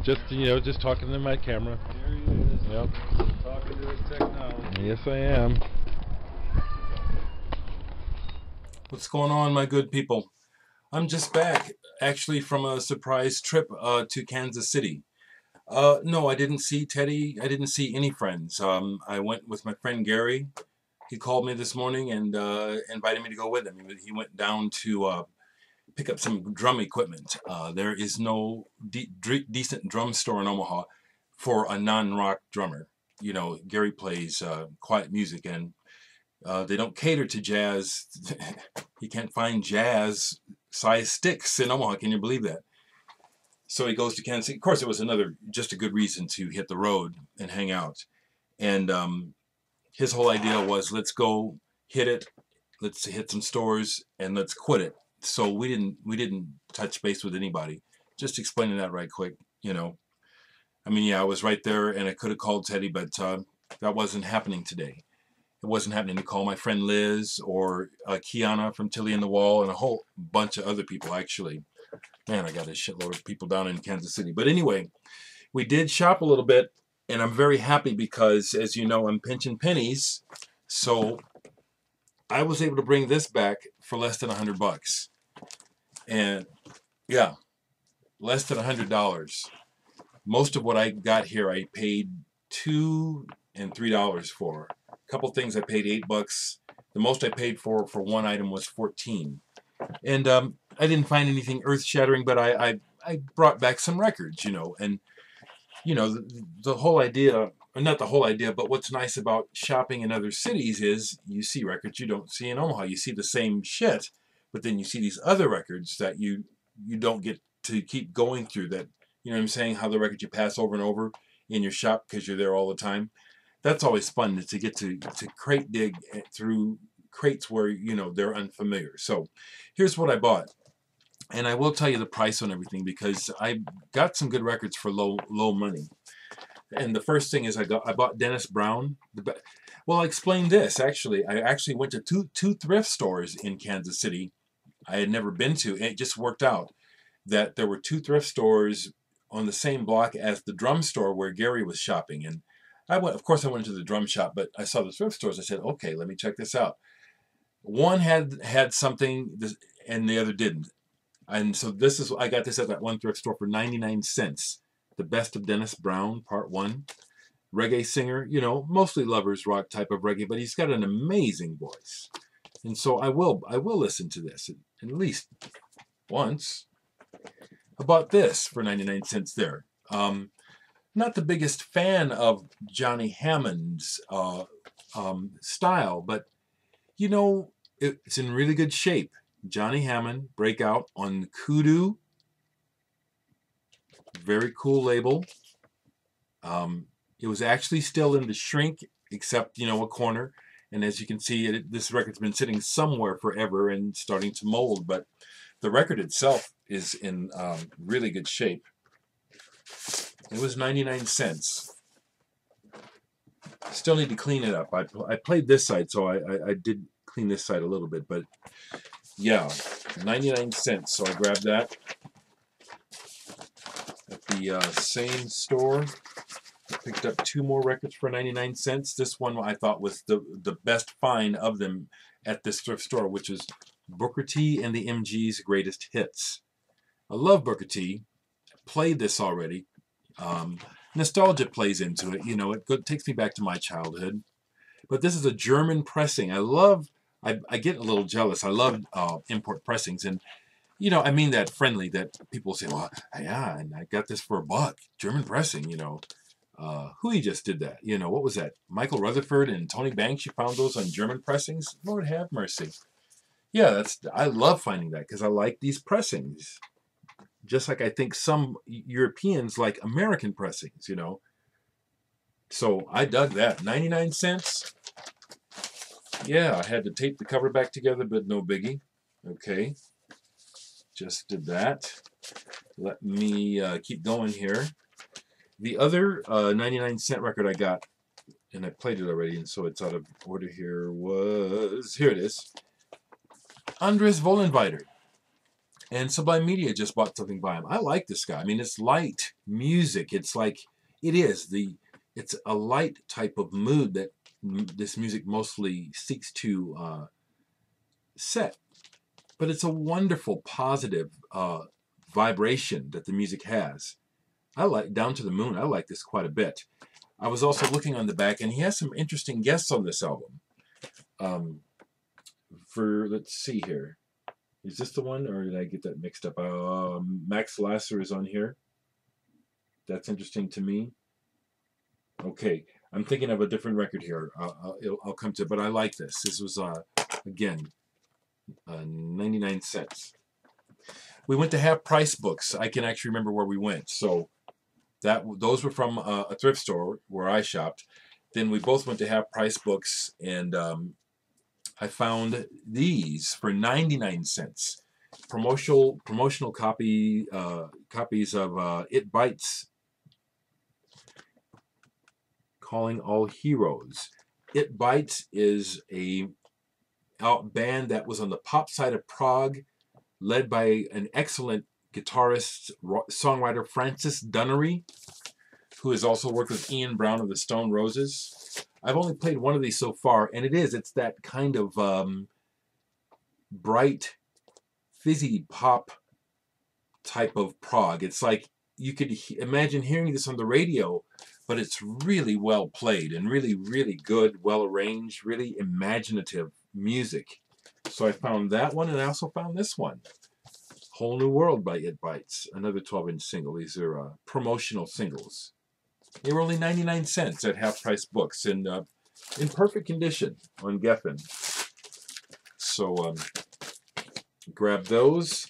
Just just talking to my camera. There he is. Yep. Talking to his technology. Yes, I am. What's going on, my good people? I'm just back, actually, from a surprise trip to Kansas City. No, I didn't see Teddy. I didn't see any friends. I went with my friend Gary. He called me this morning and invited me to go with him. He went down to pick up some drum equipment. There is no decent drum store in Omaha for a non-rock drummer. You know, Gary plays quiet music, and they don't cater to jazz. You can't find jazz-sized sticks in Omaha. Can you believe that? So he goes to Kansas City. Of course, it was just a good reason to hit the road and hang out. And his whole idea was, let's go hit it, let's hit some stores, and let's quit it. So we didn't touch base with anybody. Just explaining that right quick, you know. I mean, yeah, I was right there, and I could have called Teddy, but that wasn't happening today. It wasn't happening to call my friend Liz or Kiana from Tilly and the Wall and a whole bunch of other people, actually. Man, I got a shitload of people down in Kansas City. But anyway, we did shop a little bit, and I'm very happy because, as you know, I'm pinching pennies. So I was able to bring this back for less than $100. And yeah, less than $100. Most of what I got here, I paid $2 and $3 for. A couple things I paid $8. The most I paid for one item was $14. And I didn't find anything earth-shattering, but I brought back some records, you know. And, you know, the whole idea, or not the whole idea, but what's nice about shopping in other cities is you see records you don't see in Omaha. You see the same shit, but then you see these other records that you don't get to keep going through that, you know what I'm saying, how the records you pass over and over in your shop because you're there all the time. That's always fun, to get to crate dig through crates where, you know, they're unfamiliar. So here's what I bought. And I will tell you the price on everything because I got some good records for low money. And the first thing is I bought Dennis Brown. Well, I'll explain this, actually. I actually went to two thrift stores in Kansas City I had never been to. And it just worked out that there were two thrift stores on the same block as the drum store where Gary was shopping. And of course, I went to the drum shop, but I saw the thrift stores. I said, okay, let me check this out. One had something, and the other didn't. And so I got this at that one thrift store for 99 cents. The Best of Dennis Brown, Part 1. Reggae singer, you know, mostly lovers rock type of reggae, but he's got an amazing voice. And so I will listen to this at least once. I bought this for 99 cents there. Not the biggest fan of Johnny Hammond's style, but, you know, it's in really good shape. Johnny Hammond, Breakout on Kudu. Very cool label. It was actually still in the shrink, except, you know, a corner. And as you can see, this record's been sitting somewhere forever and starting to mold. But the record itself is in really good shape. It was 99 cents. Still need to clean it up. I played this side, so I did clean this side a little bit. But yeah, 99 cents. So I grabbed that at the same store. I picked up two more records for 99 cents. This one I thought was the best find of them at this thrift store, which is Booker T and the MG's Greatest Hits. I love Booker T. Played this already. Nostalgia plays into it. You know, it takes me back to my childhood. But this is a German pressing. I get a little jealous. I love import pressings. And, you know, I mean that friendly, that people say, well, yeah, and I got this for $1. German pressing, you know. Who just did that? You know, what was that? Michael Rutherford and Tony Banks, you found those on German pressings? Lord have mercy. Yeah, I love finding that because I like these pressings. Just like I think some Europeans like American pressings, you know. So I dug that. 99 cents. Yeah, I had to tape the cover back together, but no biggie. Okay. Just did that. Let me keep going here. The other 99-cent record I got, and I played it already, and so it's out of order here, here it is. Andres Vollenweider. And Sublime Media just bought something by him. I like this guy. I mean, it's light music. It's like, it's a light type of mood that this music mostly seeks to set. But it's a wonderful, positive vibration that the music has. I like Down to the Moon. I like this quite a bit. I was also looking on the back, and he has some interesting guests on this album. Let's see here. Is this the one, or did I get that mixed up? Max Lasser is on here. That's interesting to me. Okay, I'm thinking of a different record here. I'll come to it, but I like this. This was, again, 99 cents. We went to Half Price Books. I can actually remember where we went. So those were from a thrift store where I shopped. Then we both went to Half Price Books, and I found these for 99 cents. Promotional copies of It Bites, Calling All Heroes. It Bites is a band that was on the pop side of Prague, led by an excellent guitarist, songwriter Francis Dunnery, who has also worked with Ian Brown of the Stone Roses. I've only played one of these so far, and it's that kind of bright, fizzy pop type of prog. It's like you could imagine hearing this on the radio, but it's really well played and really, really good, well arranged, really imaginative music. So I found that one, and I also found this one, Whole New World by It Bites, another 12-inch single. These are promotional singles. They were only 99 cents at Half Price Books, and in perfect condition on Geffen. So grab those.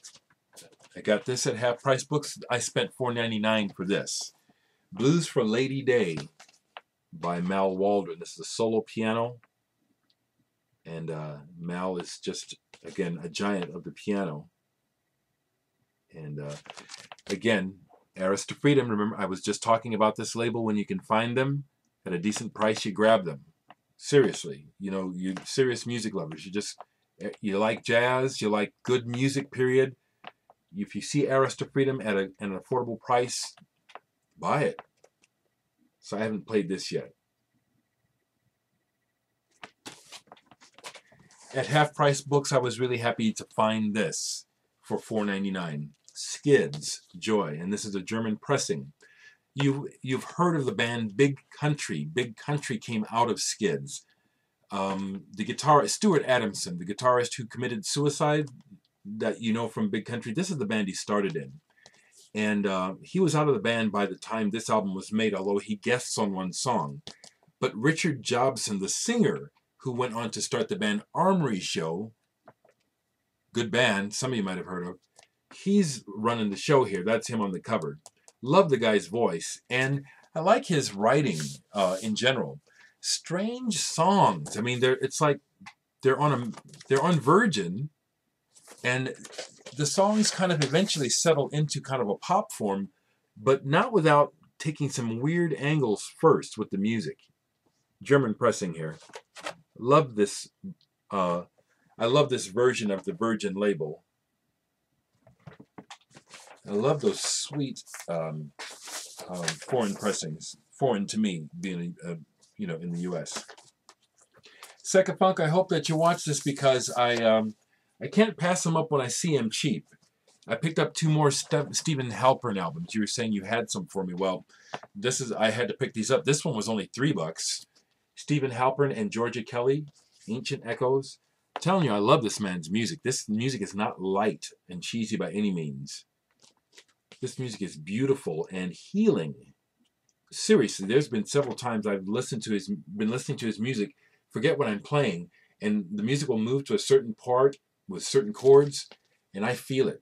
I got this at Half Price Books. I spent $4.99 for this. Blues for Lady Day by Mal Waldron. This is a solo piano. And Mal is just, again, a giant of the piano. And again, Heirs to Freedom. Remember, I was just talking about this label. When you can find them at a decent price, you grab them. Seriously, you serious music lovers. You like jazz, you like good music, period. If you see Heirs to Freedom at an affordable price, buy it. So I haven't played this yet. At Half Price Books, I was really happy to find this for $4.99. Skids, Joy, and this is a German pressing. You've heard of the band Big Country. Big Country came out of Skids. The guitarist Stuart Adamson, the guitarist who committed suicide, that you know from Big Country, this is the band he started in. And he was out of the band by the time this album was made, although he guests on one song. But Richard Jobson, the singer, who went on to start the band Armory Show, good band, some of you might have heard of, he's running the show here. That's him on the cover. Love the guy's voice, and I like his writing in general. Strange songs. I mean, it's like they're on Virgin, and the songs kind of eventually settle into kind of a pop form, but not without taking some weird angles first with the music. German pressing here. Love this. I love this version of the Virgin label. I love those sweet foreign pressings. Foreign to me, being in the U.S. Second Funk, I hope that you watch this because I can't pass them up when I see them cheap. I picked up 2 more Stephen Halpern albums. You were saying you had some for me. Well, I had to pick these up. This one was only $3. Stephen Halpern and Georgia Kelly, Ancient Echoes. I'm telling you, I love this man's music. This music is not light and cheesy by any means. This music is beautiful and healing. Seriously, there's been several times I've been listening to his music, forget what I'm playing, and the music will move to a certain part with certain chords, and I feel it.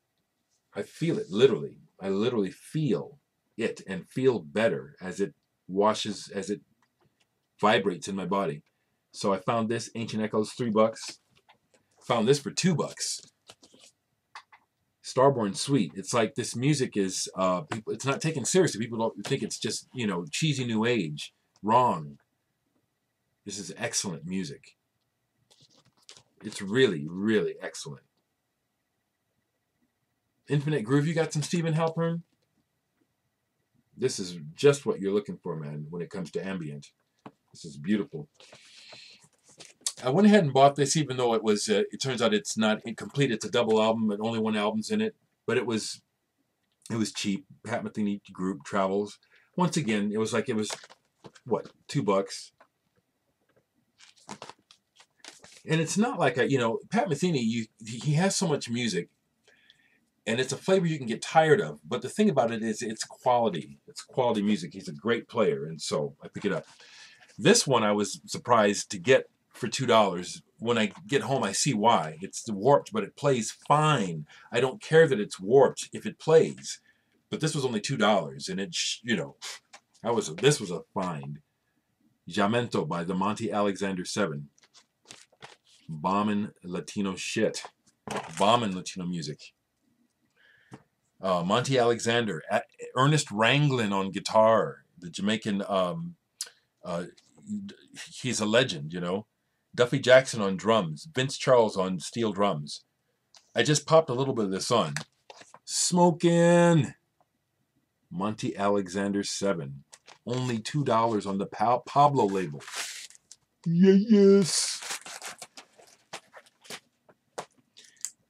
I feel it, literally. I literally feel it and feel better as it vibrates in my body. So I found this, Ancient Echoes, $3. Found this for $2. Starborn Suite. It's like this music is, it's not taken seriously. People don't think it's just, cheesy new age. Wrong. This is excellent music. It's really, really excellent. Infinite Groove. You got some Stephen Halpern? This is just what you're looking for, man, when it comes to ambient. This is beautiful. I went ahead and bought this, even though it was. It turns out it's not incomplete. It's a double album, and only one album's in it. But it was cheap. Pat Metheny Group Travels. Once again, it was what, $2. And it's not like Pat Metheny. He has so much music, and it's a flavor you can get tired of. But the thing about it is, it's quality. It's quality music. He's a great player, and so I pick it up. This one I was surprised to get for $2. When I get home, I see why. It's warped, but it plays fine. I don't care that it's warped if it plays. But this was only $2, and this was a find. Jamento by the Monty Alexander 7. Bombing Latino shit. Bombing Latino music. Monty Alexander. Ernest Ranglin on guitar. The Jamaican, he's a legend, Duffy Jackson on drums. Vince Charles on steel drums. I just popped a little bit of this on. Smokin'. Monty Alexander 7. Only $2 on the Pablo label. Yes.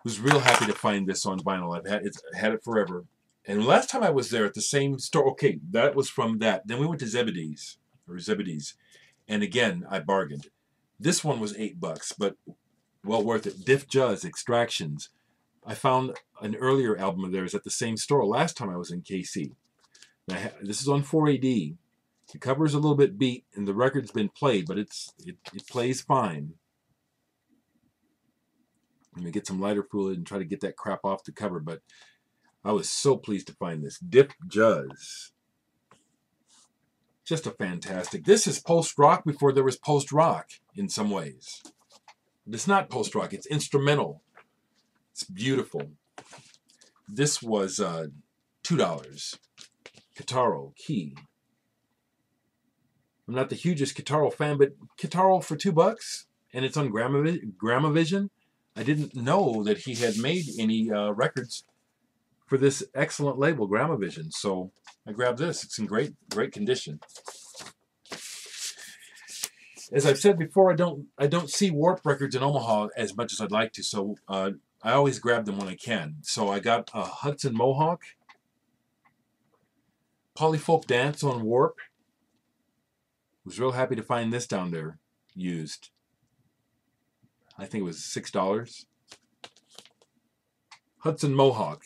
Was real happy to find this on vinyl. I've had it forever. And last time I was there at the same store, okay, that was from that. Then we went to Zebedee's. And again, I bargained. This one was $8, but well worth it. Diff Juzz, Extractions. I found an earlier album of theirs at the same store last time I was in KC. Now, this is on 4AD. The cover's a little bit beat, and the record's been played, but it plays fine. Let me get some lighter fluid and try to get that crap off the cover, but I was so pleased to find this. Diff Juzz. Just a fantastic. This is post-rock before there was post-rock in some ways. It's not post-rock. It's instrumental. It's beautiful. This was $2. Kitaro, Key. I'm not the hugest Kitaro fan, but Kitaro for $2, and it's on Gramavision. I didn't know that he had made any records for this excellent label, Gramavision. So I grabbed this. It's in great condition. As I've said before, I don't see Warp records in Omaha as much as I'd like to. So I always grab them when I can. So I got Hudson Mohawk, Polyfolk Dance on Warp. Was real happy to find this down there used. I think it was $6. Hudson Mohawk.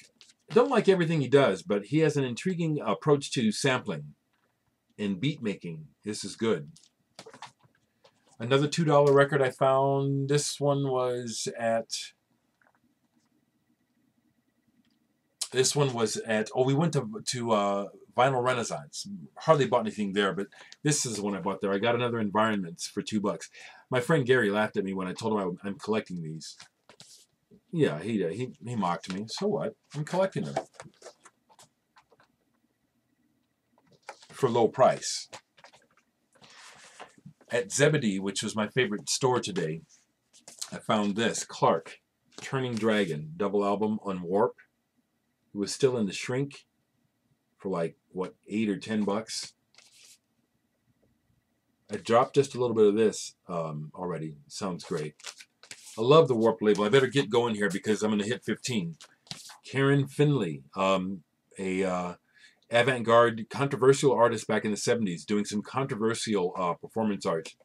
I don't like everything he does, but he has an intriguing approach to sampling and beat making. This is good. Another $2 record I found. This one was at. Oh, we went to Vinyl Renaissance. Hardly bought anything there, but this is the one I bought there. I got another Environments for $2. My friend Gary laughed at me when I told him I'm collecting these. Yeah, he mocked me. So what? I'm collecting them for low price. At Zebedee, which was my favorite store today, I found this Clark Turning Dragon double album on Warp. It was still in the shrink for like what, $8 or $10. I dropped just a little bit of this already. Sounds great. I love the Warp label. I better get going here because I'm going to hit 15. Karen Finley, a avant-garde controversial artist back in the 70s, doing some controversial performance art.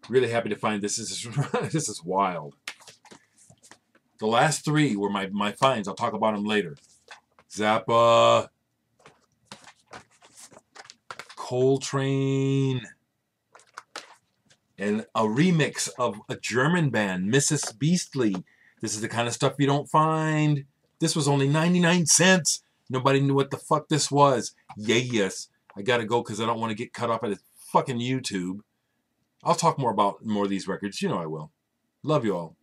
Really happy to find this. This is wild. The last three were my finds. I'll talk about them later. Zappa, Coltrane, and a remix of a German band, Mrs. Beastly. This is the kind of stuff you don't find. This was only 99 cents. Nobody knew what the fuck this was. Yes. I gotta go because I don't want to get cut off at fucking YouTube. I'll talk more about more of these records. You know I will. Love you all.